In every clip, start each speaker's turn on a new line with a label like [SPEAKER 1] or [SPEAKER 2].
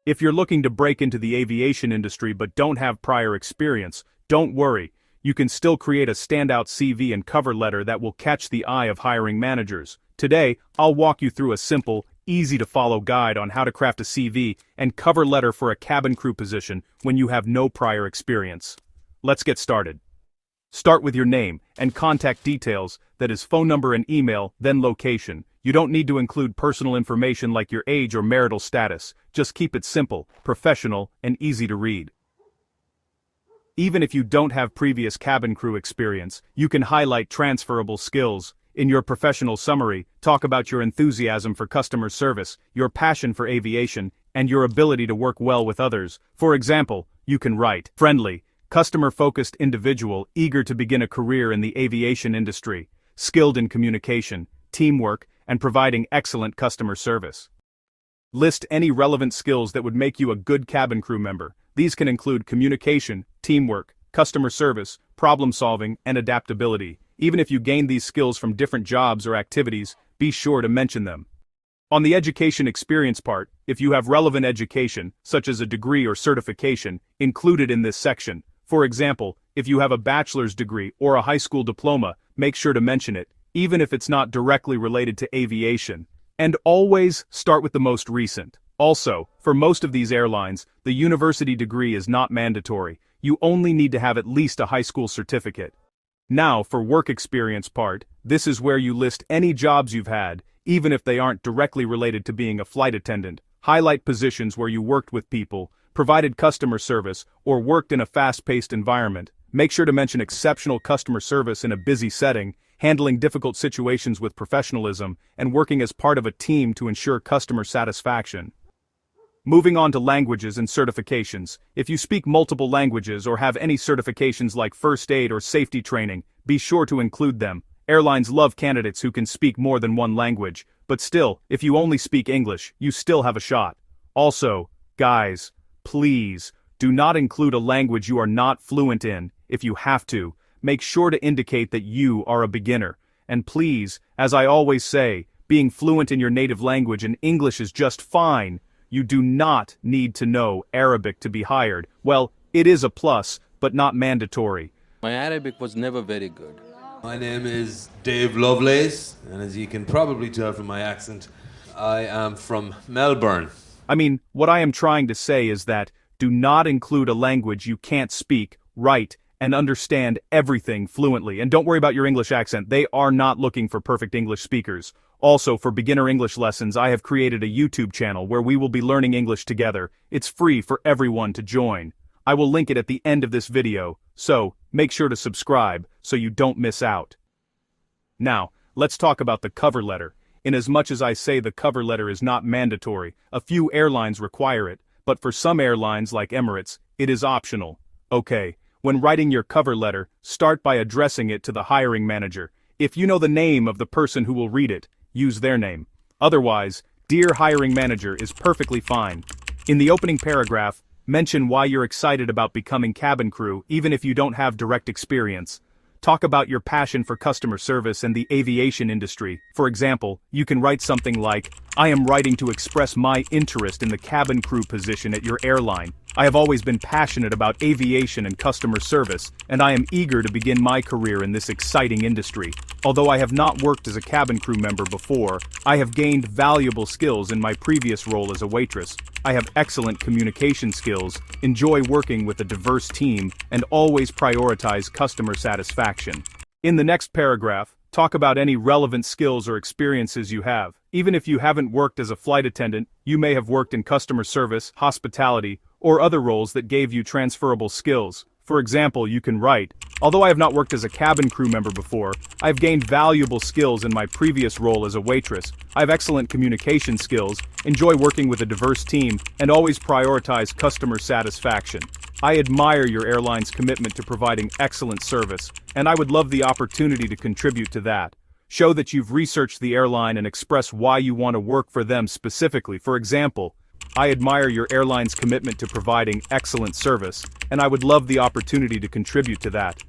[SPEAKER 1] If you're looking to break into the aviation industry but don't have prior experience, don't worry. You can still create a standout CV and cover letter that will catch the eye of hiring managers. Today, I'll walk you through a simple, easy-to-follow guide on how to craft a CV and cover letter for a cabin crew position when you have no prior experience. Let's get started. Start with your name and contact details, that is phone number and email, then location. You don't need to include personal information like your age or marital status. Just keep it simple, professional, and easy to read. Even if you don't have previous cabin crew experience, you can highlight transferable skills. In your professional summary, talk about your enthusiasm for customer service, your passion for aviation, and your ability to work well with others. For example, you can write, friendly, customer-focused individual eager to begin a career in the aviation industry, skilled in communication, teamwork, and providing excellent customer service. List any relevant skills that would make you a good cabin crew member. These can include communication, teamwork, customer service, problem-solving, and adaptability. Even if you gain these skills from different jobs or activities, be sure to mention them. On the education experience part, if you have relevant education, such as a degree or certification, included in this section. For example, if you have a bachelor's degree or a high school diploma, make sure to mention it, even if it's not directly related to aviation. And always start with the most recent. Also, for most of these airlines, the university degree is not mandatory. You only need to have at least a high school certificate. Now, for work experience part, this is where you list any jobs you've had, even if they aren't directly related to being a flight attendant. Highlight positions where you worked with people, provided customer service, or worked in a fast-paced environment. Make sure to mention exceptional customer service in a busy setting, handling difficult situations with professionalism, and working as part of a team to ensure customer satisfaction. Moving on to languages and certifications. If you speak multiple languages or have any certifications like first aid or safety training, be sure to include them. Airlines love candidates who can speak more than one language, but still, if you only speak English, you still have a shot. Also, guys, please, do not include a language you are not fluent in. If you have to, make sure to indicate that you are a beginner. And please, as I always say, being fluent in your native language and English is just fine. You do not need to know Arabic to be hired. Well, it is a plus, but not mandatory.
[SPEAKER 2] My Arabic was never very good.
[SPEAKER 3] My name is Dave Lovelace, and as you can probably tell from my accent, I am from Melbourne.
[SPEAKER 1] What I am trying to say is that do not include a language you can't speak, write, and understand everything fluently. And don't worry about your English accent. They are not looking for perfect English speakers. Also, for beginner English lessons, I have created a YouTube channel where we will be learning English together. It's free for everyone to join. I will link it at the end of this video, so make sure to subscribe so you don't miss out. Now, let's talk about the cover letter. Inasmuch as I say the cover letter is not mandatory, a few airlines require it, but for some airlines like Emirates, it is optional. Okay, when writing your cover letter, start by addressing it to the hiring manager. If you know the name of the person who will read it, use their name. Otherwise, dear hiring manager is perfectly fine. In the opening paragraph, mention why you're excited about becoming cabin crew even if you don't have direct experience. Talk about your passion for customer service and the aviation industry. For example, you can write something like, I am writing to express my interest in the cabin crew position at your airline. I have always been passionate about aviation and customer service, and I am eager to begin my career in this exciting industry. Although I have not worked as a cabin crew member before, I have gained valuable skills in my previous role as a waitress. I have excellent communication skills, enjoy working with a diverse team, and always prioritize customer satisfaction. In the next paragraph, talk about any relevant skills or experiences you have. Even if you haven't worked as a flight attendant, you may have worked in customer service, hospitality, or other roles that gave you transferable skills. For example, you can write, although I have not worked as a cabin crew member before, I have gained valuable skills in my previous role as a waitress. I have excellent communication skills, enjoy working with a diverse team, and always prioritize customer satisfaction. I admire your airline's commitment to providing excellent service, and I would love the opportunity to contribute to that. Show that you've researched the airline and express why you want to work for them specifically. For example, I admire your airline's commitment to providing excellent service, and I would love the opportunity to contribute to that.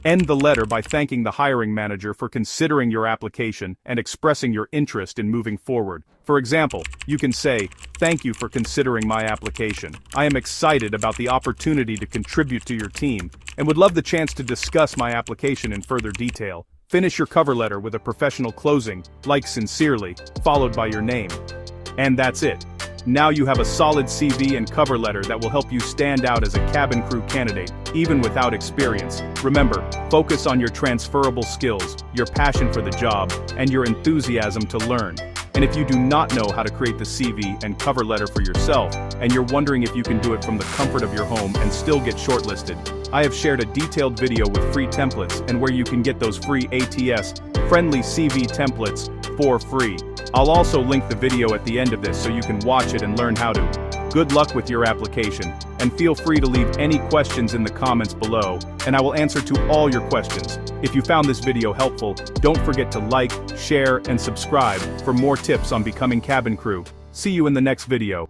[SPEAKER 1] End the letter by thanking the hiring manager for considering your application and expressing your interest in moving forward. For example, you can say, "Thank you for considering my application. I am excited about the opportunity to contribute to your team and would love the chance to discuss my application in further detail." Finish your cover letter with a professional closing, like sincerely, followed by your name. And that's it. Now you have a solid CV and cover letter that will help you stand out as a cabin crew candidate, even without experience. Remember, focus on your transferable skills, your passion for the job, and your enthusiasm to learn. And if you do not know how to create the CV and cover letter for yourself, and you're wondering if you can do it from the comfort of your home and still get shortlisted, I have shared a detailed video with free templates and where you can get those free ATS-friendly CV templates for free. I'll also link the video at the end of this so you can watch it and learn how to. Good luck with your application, and feel free to leave any questions in the comments below, and I will answer to all your questions. If you found this video helpful, don't forget to like, share, and subscribe for more tips on becoming cabin crew. See you in the next video.